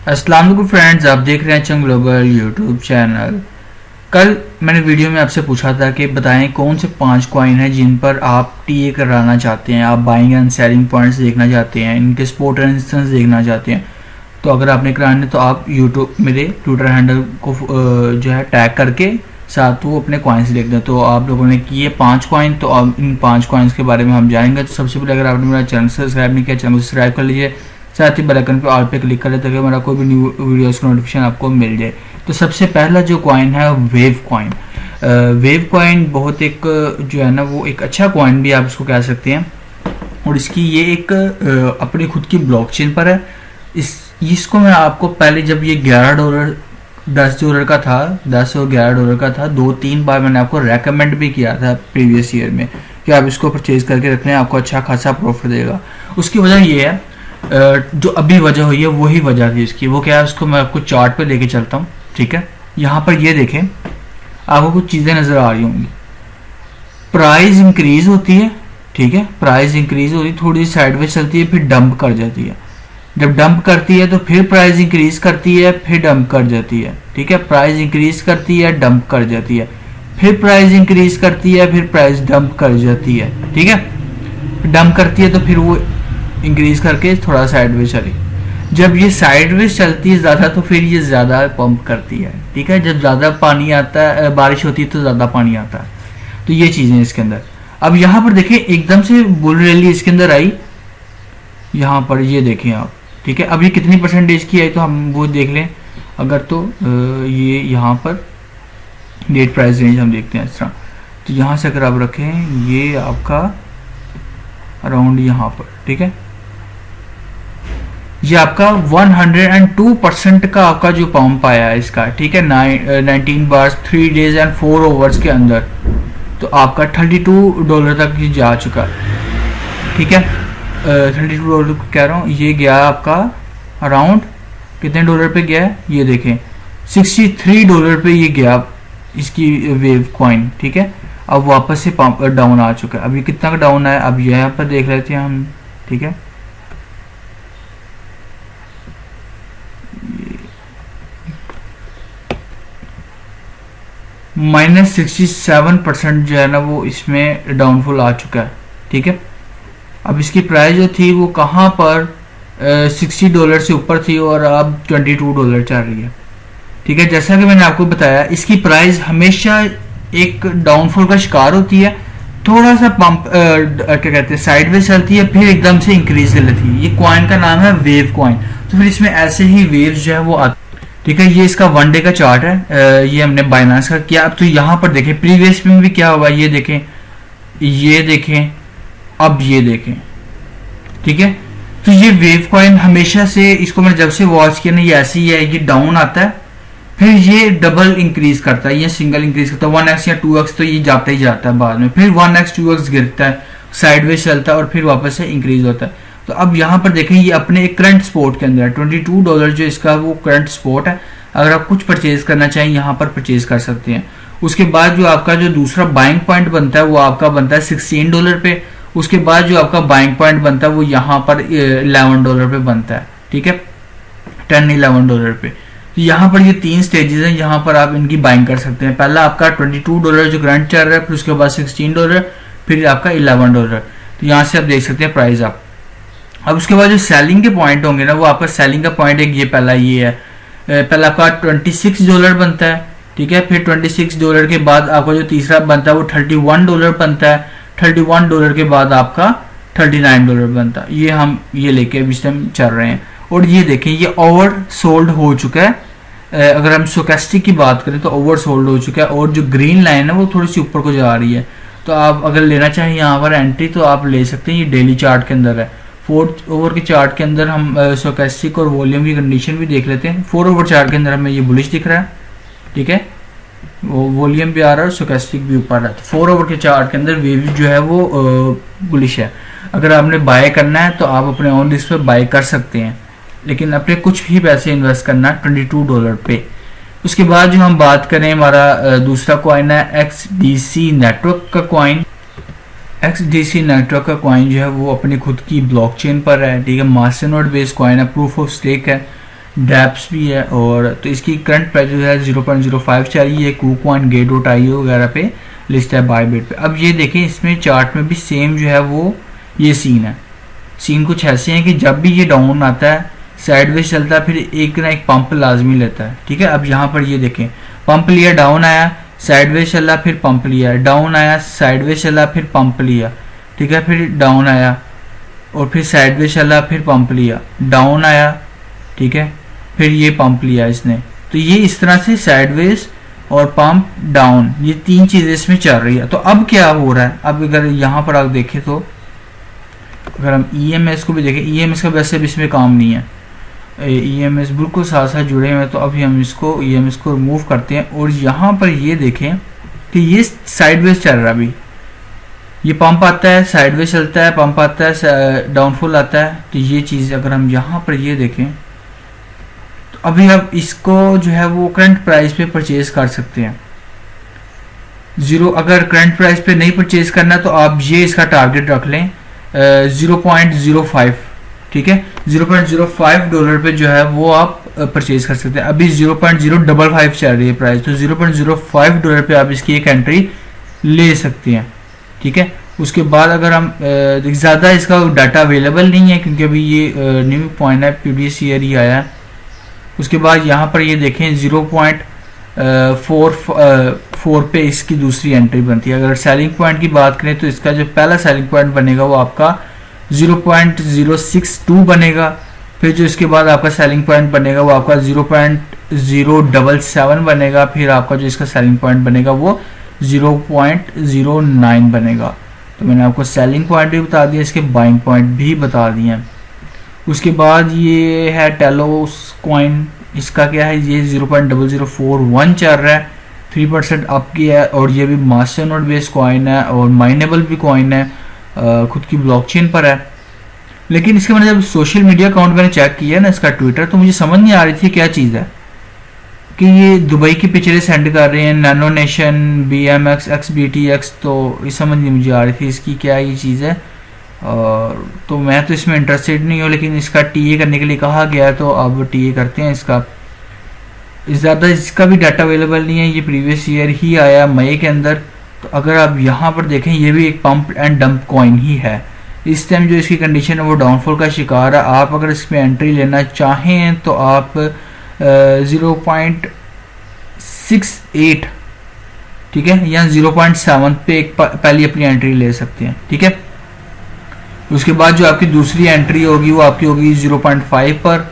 अस्सलाम वालेकुम फ्रेंड्स, आप देख रहे हैं चंग ग्लोबल यूट्यूब चैनल। कल मैंने वीडियो में आपसे पूछा था कि बताएं कौन से 5 कॉइन हैं जिन पर आप टीए कराना चाहते हैं, आप बाइंग एंड सेलिंग पॉइंट्स देखना चाहते हैं, इनके स्पोर्ट एंड इंस्टेंस देखना चाहते हैं। तो अगर आपने कराने तो आप यूट्यूब मेरे ट्विटर हैंडल को जो है टैग करके साथ वो अपने कॉइन्स लिख दें। तो आप लोगों ने किए 5 कॉइन, तो अब इन 5 कॉइन्स के बारे में हम जानेंगे। तो सबसे पहले अगर आपने मेरा चैनल सब्सक्राइब नहीं किया, चैनल को सब्सक्राइब कर लीजिए, साथ ही बेल आइकन पे ऑल पे क्लिक कर ले ताकि हमारा कोई भी न्यू वीडियोस का नोटिफिकेशन आपको मिल जाए। तो सबसे पहला जो कॉइन है वेव कॉइन। वेव कॉइन बहुत एक जो है ना वो एक अच्छा कॉइन भी आप इसको कह सकते हैं, और इसकी ये एक अपनी खुद की ब्लॉकचेन पर है। इसको मैं आपको पहले जब ये $11 $10 का था, 10 और $11 का था, 2-3 बार मैंने आपको रेकमेंड भी किया था प्रीवियस ईयर में कि आप इसको परचेज करके रख लें, आपको अच्छा खासा प्रॉफिट देगा। उसकी वजह ये है, जो अभी वजह हुई है वही वजह थी इसकी। वो क्या है, उसको मैं आपको चार्ट पे लेके चलता हूँ। ठीक है, यहाँ पर ये देखें, आपको कुछ चीज़ें नज़र आ रही होंगी। प्राइस इंक्रीज होती है, ठीक है, प्राइस इंक्रीज होती है, थोड़ी साइडवेज चलती है, फिर डंप कर जाती है। जब डंप करती है तो फिर प्राइस इंक्रीज करती है, फिर डंप कर जाती है। ठीक है, प्राइस इंक्रीज करती है, डंप कर जाती है, फिर प्राइस इंक्रीज करती है, फिर प्राइस डंप कर जाती है। ठीक है, डंप करती है तो फिर वो इंक्रीज करके थोड़ा साइडवेज चली। जब ये साइडवेज चलती है ज़्यादा तो फिर ये ज़्यादा पंप करती है। ठीक है, जब ज़्यादा पानी आता है, बारिश होती है तो ज़्यादा पानी आता है। तो ये चीज़ें इसके अंदर। अब यहाँ पर देखें, एकदम से बुल रैली इसके अंदर आई, यहाँ पर ये देखें आप। ठीक है, अब ये कितनी परसेंटेज की आई तो हम वो देख लें। अगर तो ये यहाँ पर डेट प्राइस रेंज हम देखते हैं इस तरह। तो यहाँ से अगर आप रखें, ये आपका अराउंड यहाँ पर, ठीक है, ये आपका 102% का आपका जो पंप आया है इसका। ठीक है, 19 बार्स 3 डेज एंड 4 आवर्स के अंदर, तो आपका $32 तक ये जा चुका है। ठीक है, $32 कह रहा हूँ, ये गया आपका अराउंड कितने डॉलर पे गया है, ये देखें $63 पे ये गया इसकी वेव कॉइन। ठीक है, अब वापस से डाउन आ चुका है। अब ये कितना का डाउन आया, अब यहाँ पर देख रहे थे हम। ठीक है, -67% जो है ना वो इसमें डाउनफॉल आ चुका है। ठीक है, अब इसकी प्राइस जो थी वो कहाँ पर $60 से ऊपर थी और अब $22 चल रही है। ठीक है, जैसा कि मैंने आपको बताया, इसकी प्राइस हमेशा एक डाउनफॉल का शिकार होती है। थोड़ा सा पंप क्या कहते हैं साइडवेज चलती है, फिर एकदम से इंक्रीज कर लेती है। ये कॉइन का नाम है वेव कॉइन। तो फिर इसमें ऐसे ही वेव जो है वो आती। ठीक है, ये इसका 1 डे का चार्ट है, ये हमने बाइनांस का किया। अब तो यहाँ पर देखें प्रीवियस में भी क्या हुआ, ये देखें, ये देखें, अब ये देखें। ठीक है, तो ये वेव कॉइन हमेशा से, इसको मैंने जब से वॉच किया ना, ये ऐसे ही है, ये डाउन आता है, फिर ये डबल इंक्रीज करता है, ये सिंगल इंक्रीज करता है, 1x या 2x, तो ये जाता ही जाता है बाद में, फिर 1x 2x गिरता है, साइडवेज चलता है और फिर वापस से इंक्रीज होता है। तो अब यहाँ पर देखें, ये अपने एक करंट स्पॉट के अंदर है, $22 जो इसका वो करंट स्पॉट है। अगर आप कुछ परचेज करना चाहें यहाँ पर परचेज कर सकते हैं। उसके बाद जो आपका जो दूसरा बाइंग पॉइंट बनता है वो आपका बनता है $16 पे। उसके बाद जो आपका बाइंग पॉइंट बनता है वो यहाँ पर $11 पे बनता है। ठीक है, $10-11 पे। तो यहाँ पर ये 3 स्टेजेस हैं, यहाँ पर आप इनकी बाइंग कर सकते हैं। पहला आपका $22 जो करंट चल रहा है, फिर उसके बाद $16, फिर आपका $11। तो यहाँ से आप देख सकते हैं प्राइस आप। अब उसके बाद जो सेलिंग के पॉइंट होंगे ना, वो आपका सेलिंग का पॉइंट एक ये पहला ये है, पहला आपका $26 बनता है। ठीक है, फिर $26 के बाद आपका जो तीसरा बनता है वो $31 बनता है। $31 के बाद आपका $39 बनता है। ये हम ये लेके इस टाइम चल रहे हैं। और ये देखें, ये ओवर सोल्ड हो चुका है। अगर हम स्टोकेस्टिक की बात करें तो ओवर सोल्ड हो चुका है, और जो ग्रीन लाइन है वो थोड़ी सी ऊपर को जा रही है। तो आप अगर लेना चाहें यहाँ पर एंट्री तो आप ले सकते हैं। ये डेली चार्ट के अंदर है। 4 ओवर के चार्ट के अंदर हम स्टोकेस्टिक और वॉल्यूम की कंडीशन भी देख लेते हैं। 4 ओवर चार्ट के अंदर हमें ये बुलिश दिख रहा है। ठीक है, वो वॉल्यूम भी आ रहा है और स्टोकेस्टिक भी ऊपर है। तो 4 ओवर के चार्ट के अंदर वेव जो है वो बुलिश है। अगर आपने बाय करना है तो आप अपने ऑन रिस्क पे बाय कर सकते हैं, लेकिन अपने कुछ भी पैसे इन्वेस्ट करना है $22 पे। उसके बाद जो हम बात करें, हमारा दूसरा कॉइन है XDC नेटवर्क का कॉइन। XDC नेटवर्क का कॉइन जो है वो अपनी खुद की ब्लॉकचेन पर है। ठीक है, मास्टरनोड बेस्ड कॉइन है, प्रूफ ऑफ स्टेक है। डैप्स भी है। और तो इसकी करंट प्राइस जो है 0.05 चल रही है। KuCoin, Gate.io वगैरह पे लिस्ट है बायबिट पे। अब ये देखें इसमें चार्ट में भी सेम जो है वो ये सीन है। सीन कुछ ऐसे हैं कि जब भी ये डाउन आता है साइडवेज चलता है, फिर एक ना एक पंप लाजमी लेता है। ठीक है, अब यहाँ पर ये देखें पंप लिया, डाउन आया, साइडवेज चला, फिर पंप लिया, डाउन आया, साइडवेज चला, फिर पंप लिया। ठीक है, फिर डाउन आया और फिर साइडवेज चला, फिर पंप लिया, डाउन आया। ठीक है, फिर ये पंप लिया इसने। तो ये इस तरह से साइडवेज और पंप डाउन, ये तीन चीजें इसमें चल रही है। तो अब क्या हो रहा है, अब अगर यहाँ पर आप देखें तो अगर हम EMS को भी देखें, EMS का वैसे भी इसमें काम नहीं है, EMS बिल्कुल साथ साथ जुड़े हुए हैं। तो अभी हम इसको EMS को रिमूव करते हैं और यहाँ पर ये देखें कि ये साइडवेज चल रहा है। अभी ये पंप आता है, साइडवेज चलता है, पंप आता है, डाउनफॉल आता है। तो ये चीज़ अगर हम यहाँ पर ये देखें तो अभी आप इसको जो है वो करंट प्राइस पे परचेज कर सकते हैं। अगर करंट प्राइस पे नहीं परचेज करना तो आप ये इसका टारगेट रख लें 0.05। ठीक है, $0.05 पे जो है वो आप परचेज कर सकते हैं। अभी 0.055 चल रही है प्राइस, तो $0.05 पे आप इसकी एक एंट्री ले सकते हैं। ठीक है, उसके बाद अगर हम ज़्यादा इसका डाटा अवेलेबल नहीं है क्योंकि अभी ये न्यू पॉइंट है, प्रीवियस ईयर ही आया है। उसके बाद यहाँ पर ये देखें 0.44 पे इसकी दूसरी एंट्री बनती है। अगर सेलिंग पॉइंट की बात करें तो इसका जो पहला सेलिंग पॉइंट बनेगा वो आपका 0.062 बनेगा। फिर जो इसके बाद आपका सेलिंग पॉइंट बनेगा वो आपका 0.077 बनेगा। फिर आपका जो इसका सेलिंग पॉइंट बनेगा वो 0.09 बनेगा। तो मैंने आपको सेलिंग पॉइंट भी बता दिया, इसके बाइंग पॉइंट भी बता दिए। उसके बाद ये है टेलोस कॉइन, इसका क्या है, ये 0.0041 चल रहा है, 3% अप की है। और ये भी मास्टर नोड बेस्ड कॉइन है और माइनेबल भी कॉइन है, खुद की ब्लॉकचेन पर है। लेकिन इसके मैंने जब सोशल मीडिया अकाउंट मैंने चेक किया ना इसका ट्विटर, तो मुझे समझ नहीं आ रही थी क्या चीज़ है कि ये दुबई की पिक्चरें सेंड कर रहे हैं, नैनो नेशन, BMX, XBTX। तो ये समझ नहीं मुझे आ रही थी इसकी क्या ये चीज़ है। और तो मैं तो इसमें इंटरेस्टेड नहीं हूँ, लेकिन इसका TA करने के लिए कहा गया है तो अब TA करते हैं इसका। ज़्यादा इसका भी डाटा अवेलेबल नहीं है, ये प्रीवियस ईयर ही आया मई के अंदर। तो अगर आप यहाँ पर देखें ये भी एक पंप एंड डंप कॉइन ही है। इस टाइम जो इसकी कंडीशन है वो डाउनफॉल का शिकार है। आप अगर इसमें एंट्री लेना चाहें तो आप 0.68 ठीक है या 0.7 पे एक पहली अपनी एंट्री ले सकते हैं। ठीक है, उसके बाद जो आपकी दूसरी एंट्री होगी वो आपकी होगी 0.5 पर।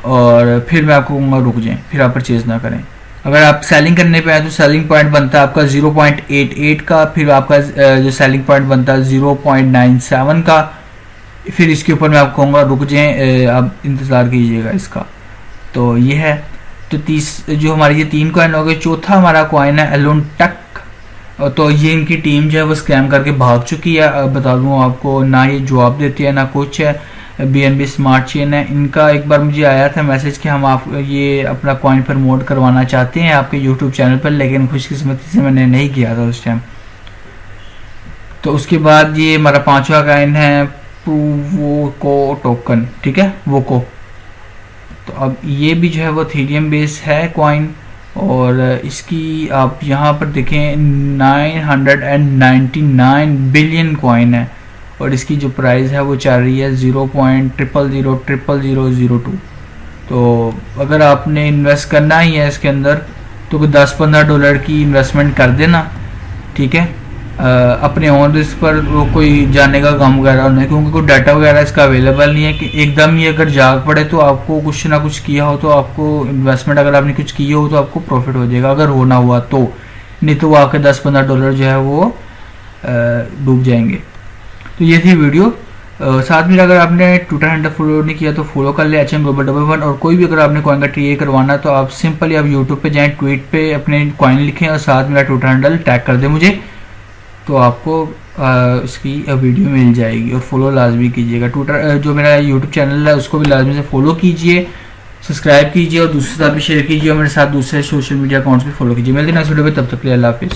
और फिर मैं आपको कहूँगा रुक जाएं, फिर आप परचेज ना करें। अगर आप सेलिंग करने पे आए तो सेलिंग पॉइंट बनता है आपका 0.88 का, फिर आपका जो सेलिंग पॉइंट बनता है 0.97 का। फिर इसके ऊपर मैं आपको कहूँगा रुक जाएं, आप इंतज़ार कीजिएगा इसका। तो ये है, तो जो हमारी ये 3 कॉइन हो गए। चौथा हमारा कॉइन है एलोन टक। तो ये इनकी टीम जो है वो स्कैम करके भाग चुकी है। बता दूँ आपको, ना ये जवाब देती है ना कुछ है। BNB स्मार्ट चेन है, इनका एक बार मुझे आया था मैसेज कि हम आप ये अपना कॉइन प्रमोट करवाना चाहते हैं आपके YouTube चैनल पर, लेकिन खुशकिस्मती से मैंने नहीं किया था उस टाइम। तो उसके बाद ये हमारा 5वां कॉइन है वोको टोकन। ठीक है, वोको। तो अब ये भी जो है वो इथेरियम बेस है कॉइन, और इसकी आप यहाँ पर देखें 999 बिलियन कॉइन है। और इसकी जो प्राइस है वो चल रही है 0.000002। तो अगर आपने इन्वेस्ट करना ही है इसके अंदर तो कोई $10-15 की इन्वेस्टमेंट कर देना। ठीक है, अपने ऑन रिस्क पर वो कोई जाने का काम वगैरह नहीं, क्योंकि कोई डाटा वगैरह इसका अवेलेबल नहीं है कि एकदम ही अगर जाग पड़े तो आपको कुछ ना कुछ किया हो तो आपको इन्वेस्टमेंट अगर आपने कुछ की हो तो आपको प्रॉफिट हो जाएगा अगर होना हुआ तो, नहीं तो वो आपके $10-15 जो है वो डूब जाएंगे। तो ये थी वीडियो। साथ में अगर आपने ट्विटर हैंडल फॉलो नहीं किया तो फॉलो कर ले HM Global 11। और कोई भी अगर आपने कॉइन का TA करवाना तो आप सिंपली आप यूट्यूब पे जाएं, ट्वीट पे अपने कॉइन लिखें और साथ मेरा ट्विटर हैंडल टैग कर दें मुझे, तो आपको इसकी वीडियो मिल जाएगी। और फॉलो लाजमी कीजिएगा। ट्विटर जो मेरा यूट्यूब चैनल है उसको भी लाजमी से फॉलो कीजिए, सब्सक्राइब कीजिए और दूसरे साथ भी शेयर कीजिए और मेरे साथ दूसरे सोशल मीडिया अकाउंट्स भी फॉलो कीजिए। मिलते हैं नेक्स्ट वीडियो में, तब तक के लिए अल्लाह हाफिज़।